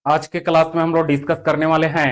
आज के क्लास में हम लोग डिस्कस करने वाले हैं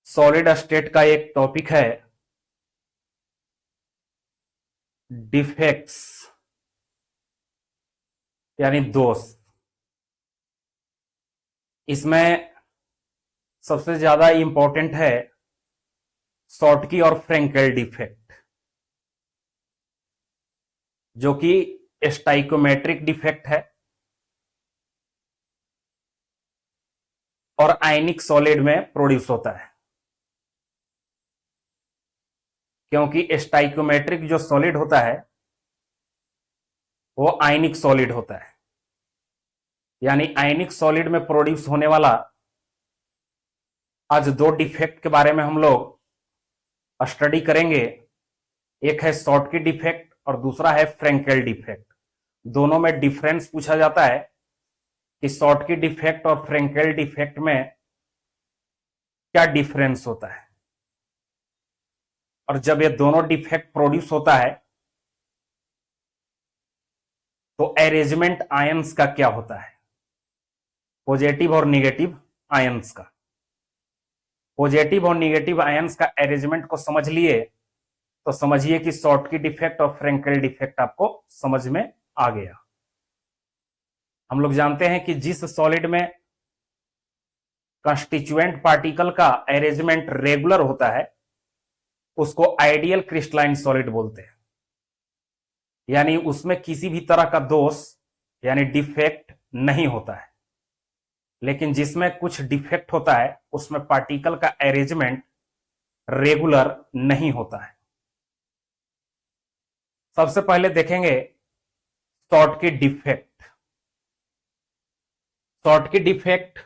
सॉलिड स्टेट का एक टॉपिक है डिफेक्ट्स यानी दोष। इसमें सबसे ज्यादा इंपॉर्टेंट है शॉर्टकी और फ्रेंकेल डिफेक्ट, जो कि स्टाइकोमेट्रिक डिफेक्ट है और आयनिक सॉलिड में प्रोड्यूस होता है। क्योंकि स्टाइकोमेट्रिक जो सॉलिड होता है वो आयनिक सॉलिड होता है, यानी आयनिक सॉलिड में प्रोड्यूस होने वाला आज दो डिफेक्ट के बारे में हम लोग स्टडी करेंगे। एक है शॉर्टकी डिफेक्ट और दूसरा है फ्रेंकेल डिफेक्ट। दोनों में डिफरेंस पूछा जाता है कि शॉर्टकी डिफेक्ट और फ्रेंकेल डिफेक्ट में क्या डिफरेंस होता है, और जब ये दोनों डिफेक्ट प्रोड्यूस होता है तो अरेंजमेंट आयंस का क्या होता है, पॉजिटिव और नेगेटिव आयंस का। पॉजिटिव और नेगेटिव आयंस का अरेंजमेंट को समझ लिए तो समझिए कि शॉर्टकी डिफेक्ट और फ्रेंकेल डिफेक्ट आपको समझ में आ गया। हम लोग जानते हैं कि जिस सॉलिड में कंस्टिट्यूएंट पार्टिकल का अरेंजमेंट रेगुलर होता है उसको आइडियल क्रिस्टलाइन सॉलिड बोलते हैं, यानी उसमें किसी भी तरह का दोष यानी डिफेक्ट नहीं होता है। लेकिन जिसमें कुछ डिफेक्ट होता है उसमें पार्टिकल का अरेंजमेंट रेगुलर नहीं होता है। सबसे पहले देखेंगे शॉर्टकी डिफेक्ट। शॉर्टकी डिफेक्ट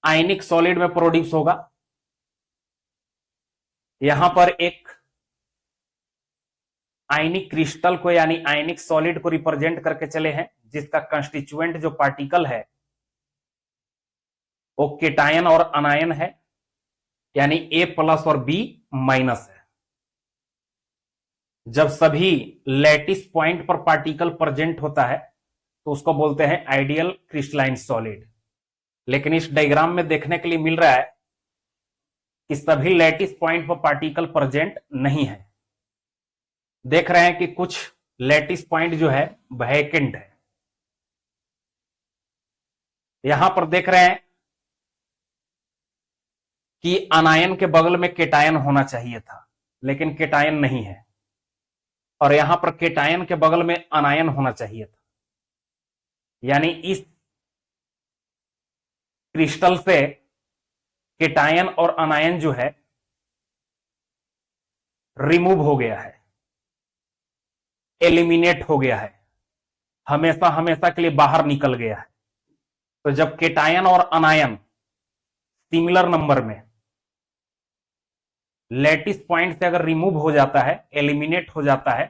आयनिक सॉलिड में प्रोड्यूस होगा। यहां पर एक आयनिक क्रिस्टल को यानी आयनिक सॉलिड को रिप्रेजेंट करके चले हैं, जिसका कंस्टिट्यूएंट जो पार्टिकल है वो केटायन और अनायन है, यानी ए प्लस और बी माइनस है। जब सभी लैटिस पॉइंट पर पार्टिकल प्रेजेंट होता है तो उसको बोलते हैं आइडियल क्रिस्टलाइन सॉलिड। लेकिन इस डायग्राम में देखने के लिए मिल रहा है कि सभी लैटिस पॉइंट पर पार्टिकल प्रेजेंट नहीं है। देख रहे हैं कि कुछ लैटिस पॉइंट जो है वैकेंट है। यहां पर देख रहे हैं कि अनायन के बगल में केटायन होना चाहिए था, लेकिन केटायन नहीं है, और यहां पर केटायन के बगल में अनायन होना चाहिए था। यानी इस क्रिस्टल से केटायन और अनायन जो है रिमूव हो गया है, एलिमिनेट हो गया है, हमेशा हमेशा के लिए बाहर निकल गया है। तो जब केटायन और अनायन सिमिलर नंबर में लैटिस पॉइंट से अगर रिमूव हो जाता है, एलिमिनेट हो जाता है,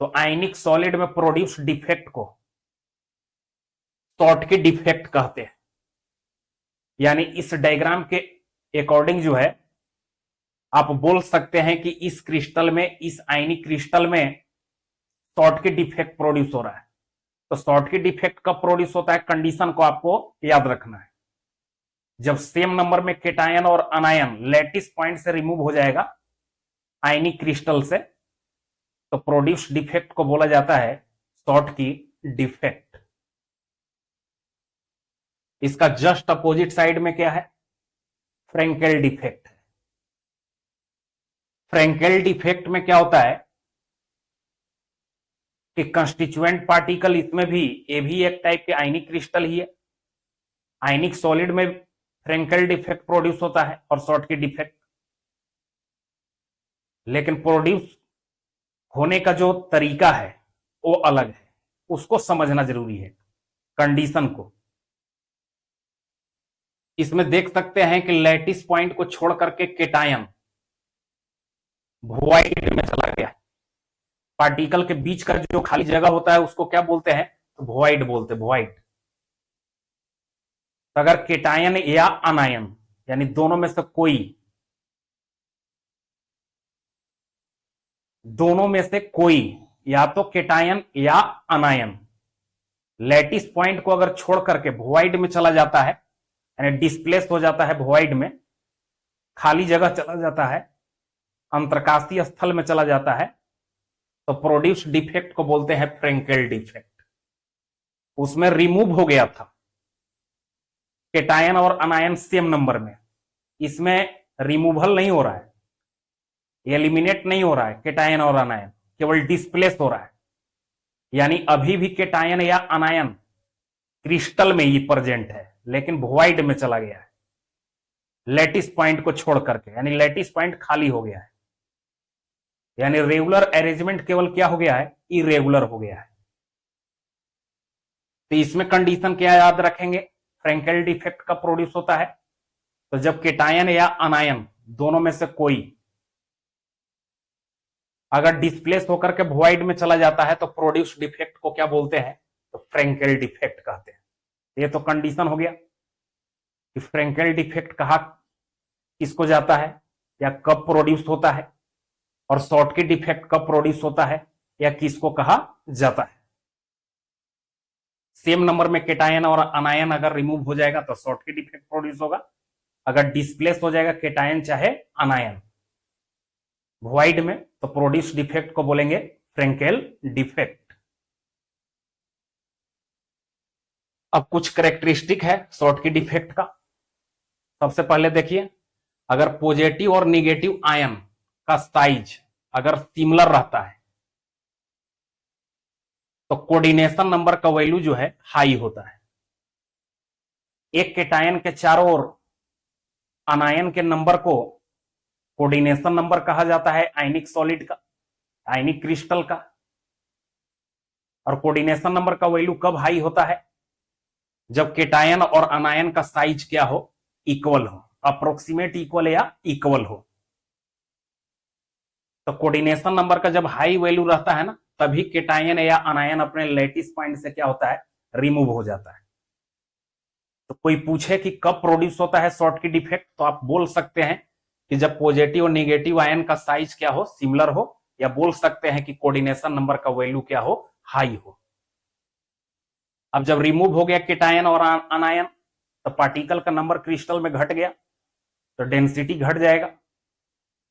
तो आयनिक सॉलिड में प्रोड्यूस डिफेक्ट को शॉर्टकी डिफेक्ट कहते हैं। यानी इस डायग्राम के अकॉर्डिंग जो है आप बोल सकते हैं कि इस क्रिस्टल में, इस आयनिक क्रिस्टल में शॉर्टकी डिफेक्ट प्रोड्यूस हो रहा है। तो शॉर्टकी डिफेक्ट कब प्रोड्यूस होता है, कंडीशन को आपको याद रखना है। जब सेम नंबर में केटायन और अनायन लैटिस पॉइंट से रिमूव हो जाएगा आयनिक क्रिस्टल से, तो प्रोड्यूस डिफेक्ट को बोला जाता है शॉर्टकी डिफेक्ट। इसका जस्ट अपोजिट साइड में क्या है, फ्रेंकेल डिफेक्ट है। फ्रेंकेल डिफेक्ट में क्या होता है कि कंस्टिट्यूएंट पार्टिकल, इसमें भी ये भी एक टाइप के आयनिक क्रिस्टल ही है। आयनिक सॉलिड में फ्रेंकेल डिफेक्ट प्रोड्यूस होता है और शॉर्टकी डिफेक्ट, लेकिन प्रोड्यूस होने का जो तरीका है वो अलग है। उसको समझना जरूरी है, कंडीशन को। इसमें देख सकते हैं कि लैटिस पॉइंट को छोड़ करके केटायन वॉइड में चला गया। पार्टिकल के बीच का जो खाली जगह होता है उसको क्या बोलते हैं, तो वॉइड बोलते हैं, वॉइड। अगर केटायन या अनायन यानी दोनों में से कोई, दोनों में से कोई या तो केटायन या अनायन लैटिस पॉइंट को अगर छोड़ करके वॉइड में चला जाता है, यानी डिस्प्लेस हो जाता है वॉइड में, खाली जगह चला जाता है, अंतरकाशीय स्थल में चला जाता है, तो प्रोड्यूस डिफेक्ट को बोलते हैं फ्रेंकेल डिफेक्ट। उसमें रिमूव हो गया था केटायन और अनायन सेम नंबर में, इसमें रिमूवल नहीं हो रहा है, एलिमिनेट नहीं हो रहा है केटायन और अनायन, केवल डिस्प्लेस हो रहा है। यानी अभी भी केटायन या अनायन क्रिस्टल में ही प्रेजेंट है, लेकिन वॉइड में चला गया है लैटिस पॉइंट को छोड़ करके, यानी लैटिस पॉइंट खाली हो गया है, यानी रेगुलर अरेंजमेंट केवल क्या हो गया है, इरेगुलर हो गया है। तो इसमें कंडीशन क्या याद रखेंगे, फ्रेंकेल डिफेक्ट कब प्रोड्यूस होता है, तो जब केटायन या अनायन दोनों में से कोई अगर डिस्प्लेस होकर के वॉइड में चला जाता है तो प्रोड्यूस डिफेक्ट को क्या बोलते हैं, तो फ्रेंकेल डिफेक्ट कहते हैं। ये तो कंडीशन हो गया कि फ्रेंकेल डिफेक्ट कहा किसको जाता है या कब प्रोड्यूस होता है, और शॉर्टकी डिफेक्ट कब प्रोड्यूस होता है या किसको कहा जाता है। सेम नंबर में केटायन और अनायन अगर रिमूव हो जाएगा तो शॉर्टकी डिफेक्ट प्रोड्यूस होगा, अगर डिस्प्लेस हो जाएगा केटायन चाहे अनायन वॉइड में, तो प्रोड्यूस डिफेक्ट को बोलेंगे फ्रेंकेल डिफेक्ट। अब कुछ कैरेक्टरिस्टिक है शॉर्टकी डिफेक्ट का। सबसे पहले देखिए, अगर पॉजिटिव और नेगेटिव आयन का साइज अगर सिमिलर रहता है तो कोऑर्डिनेशन नंबर का वैल्यू जो है हाई होता है। एक केटायन के चारों ओर अनायन के नंबर को कोऑर्डिनेशन नंबर कहा जाता है आयनिक सॉलिड का, आयनिक क्रिस्टल का। और कोऑर्डिनेशन नंबर का वैल्यू कब हाई होता है, जब केटायन और अनायन का साइज क्या हो, इक्वल हो, अप्रोक्सीमेट इक्वल या इक्वल हो। तो कोऑर्डिनेशन नंबर का जब हाई वैल्यू रहता है ना, तभी केटायन या अनायन अपने लैटिस पॉइंट से क्या होता है, रिमूव हो जाता है। तो कोई पूछे कि कब प्रोड्यूस होता है शॉर्टकी डिफेक्ट, तो आप बोल सकते हैं कि जब पॉजिटिव और नेगेटिव आयन का साइज क्या हो, सिमिलर हो, या बोल सकते हैं कि कोऑर्डिनेशन नंबर का वैल्यू क्या हो, हाई हो। अब जब रिमूव हो गया केटायन और अनायन तो पार्टिकल का नंबर क्रिस्टल में घट गया, तो डेंसिटी घट जाएगा।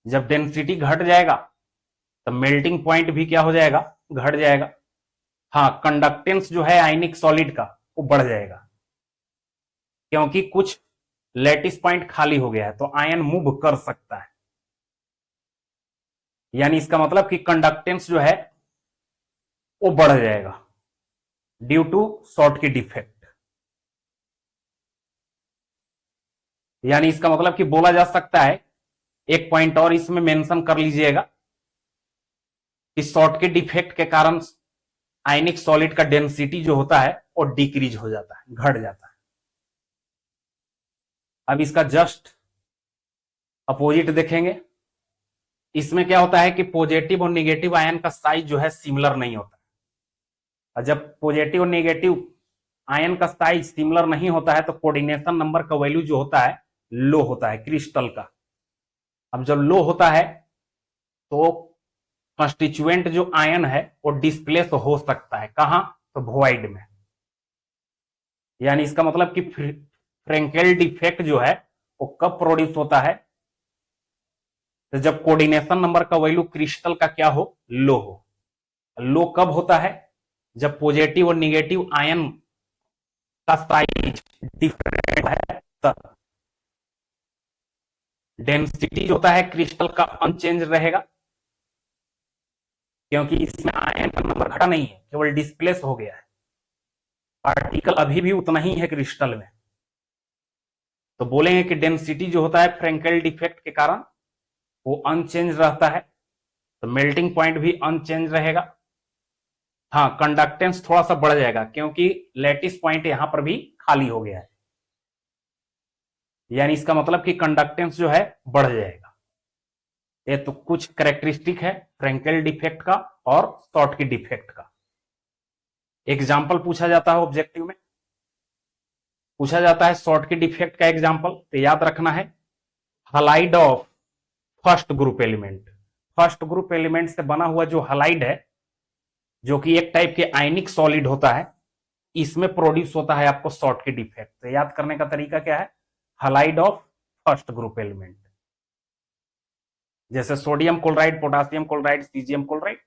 जब डेंसिटी घट जाएगा तो मेल्टिंग पॉइंट भी क्या हो जाएगा, घट जाएगा। हाँ, कंडक्टेंस जो है आयनिक सॉलिड का वो बढ़ जाएगा, क्योंकि कुछ लैटिस पॉइंट खाली हो गया है तो आयन मूव कर सकता है। यानी इसका मतलब कि कंडक्टेंस जो है वो बढ़ जाएगा ड्यू टू शॉर्टकी डिफेक्ट। यानी इसका मतलब कि बोला जा सकता है, एक पॉइंट और इसमें मेंशन कर लीजिएगा कि शॉर्टकी डिफेक्ट के कारण आयनिक सॉलिड का डेंसिटी जो होता है वो डिक्रीज हो जाता है, घट जाता है। अब इसका जस्ट अपोजिट देखेंगे। इसमें क्या होता है कि पॉजिटिव और नेगेटिव आयन का साइज जो है सिमिलर नहीं होता, और जब पॉजिटिव और नेगेटिव आयन का साइज सिमिलर नहीं होता है तो कोऑर्डिनेशन नंबर का वैल्यू जो होता है लो होता है क्रिस्टल का। अब जब लो होता है तो कंस्टिट्यूएंट जो आयन है वो डिस्प्लेस हो सकता है, कहां, तो वॉइड में। यानी इसका मतलब कि फ्रेंकेल डिफेक्ट जो है वो कब प्रोड्यूस होता है, तो जब कोऑर्डिनेशन नंबर का वैल्यू क्रिस्टल का क्या हो, लो हो। लो कब होता है, जब पॉजिटिव और नेगेटिव आयन का साइज डिफरेंट है, तब डेंसिटी जो होता है क्रिस्टल का अनचेंज रहेगा, क्योंकि इसमें आयन का नंबर घटा नहीं है, केवल डिस्प्लेस हो गया है। पार्टिकल अभी भी उतना ही है क्रिस्टल में, तो बोलेंगे कि डेंसिटी जो होता है फ्रेंकेल डिफेक्ट के कारण वो अनचेंज रहता है, तो मेल्टिंग पॉइंट भी अनचेंज रहेगा। हाँ, कंडक्टेंस थोड़ा सा बढ़ जाएगा क्योंकि लैटिस पॉइंट यहां पर भी खाली हो गया है, यानी इसका मतलब कि कंडक्टेंस जो है बढ़ जाएगा। ये तो कुछ कैरेक्टरिस्टिक है फ्रेंकेल डिफेक्ट का और शॉर्टकी डिफेक्ट का। एग्जाम्पल पूछा जाता है, ऑब्जेक्टिव में पूछा जाता है शॉर्टकी डिफेक्ट का एग्जाम्पल, तो याद रखना है halide of first group element. First group element से बना हुआ जो हलाइड है जो कि एक टाइप के आयनिक सॉलिड होता है, इसमें प्रोड्यूस होता है आपको शॉर्टकी डिफेक्ट। तो याद करने का तरीका क्या है, halide of first group element, जैसे sodium chloride, potassium chloride, caesium chloride,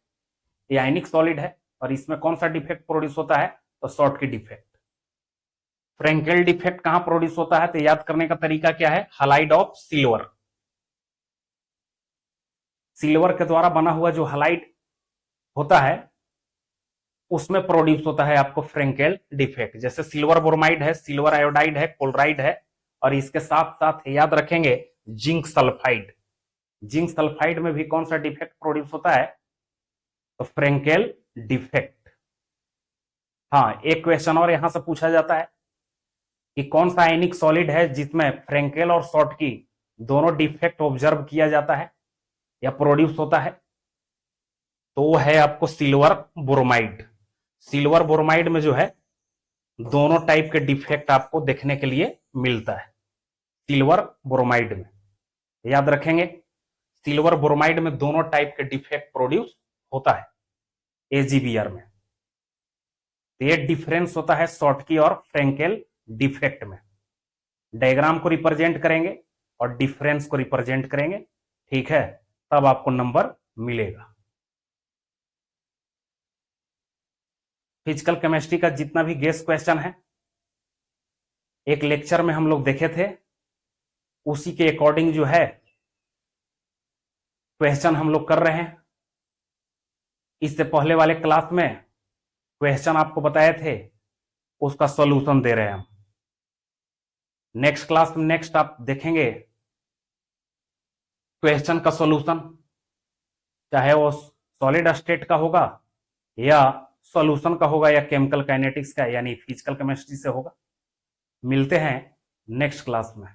ये आयनिक सॉलिड है और इसमें कौन सा डिफेक्ट प्रोड्यूस होता है, तो शॉर्टकी डिफेक्ट। फ्रेंकेल डिफेक्ट कहां प्रोड्यूस होता है, तो याद करने का तरीका क्या है, हलाइड ऑफ सिल्वर। सिल्वर के द्वारा बना हुआ जो हलाइड होता है उसमें प्रोड्यूस होता है आपको फ्रेंकेल डिफेक्ट। जैसे सिल्वर ब्रोमाइड है, सिल्वर आयोडाइड है, क्लोराइड है, और इसके साथ साथ याद रखेंगे जिंक सल्फाइड। जिंक सल्फाइड में भी कौन सा डिफेक्ट प्रोड्यूस होता है, तो फ्रेंकेल डिफेक्ट। हाँ, एक क्वेश्चन और यहां से पूछा जाता है कि कौन सा आयनिक सॉलिड है जिसमें फ्रेंकेल और शॉर्टकी दोनों डिफेक्ट ऑब्जर्व किया जाता है या प्रोड्यूस होता है, तो वो है आपको सिल्वर ब्रोमाइड। सिल्वर ब्रोमाइड में जो है दोनों टाइप के डिफेक्ट आपको देखने के लिए मिलता है सिल्वर ब्रोमाइड में। याद रखेंगे, सिल्वर ब्रोमाइड में दोनों टाइप के डिफेक्ट प्रोड्यूस होता है एजीबीआर में। तो ये डिफरेंस होता है शॉर्टकी और फ्रेंकेल डिफेक्ट में। डायग्राम को रिप्रेजेंट करेंगे और डिफरेंस को रिप्रेजेंट करेंगे, ठीक है, तब आपको नंबर मिलेगा। फिजिकल केमिस्ट्री का जितना भी गेस क्वेश्चन है एक लेक्चर में हम लोग देखे थे, उसी के अकॉर्डिंग जो है क्वेश्चन हम लोग कर रहे हैं। इससे पहले वाले क्लास में क्वेश्चन आपको बताए थे, उसका सॉल्यूशन दे रहे हैं हम। नेक्स्ट क्लास में नेक्स्ट आप देखेंगे क्वेश्चन का सॉल्यूशन, चाहे वो सॉलिड स्टेट का होगा या सॉल्यूशन का होगा या केमिकल काइनेटिक्स का यानी फिजिकल केमिस्ट्री से होगा। मिलते हैं नेक्स्ट क्लास में।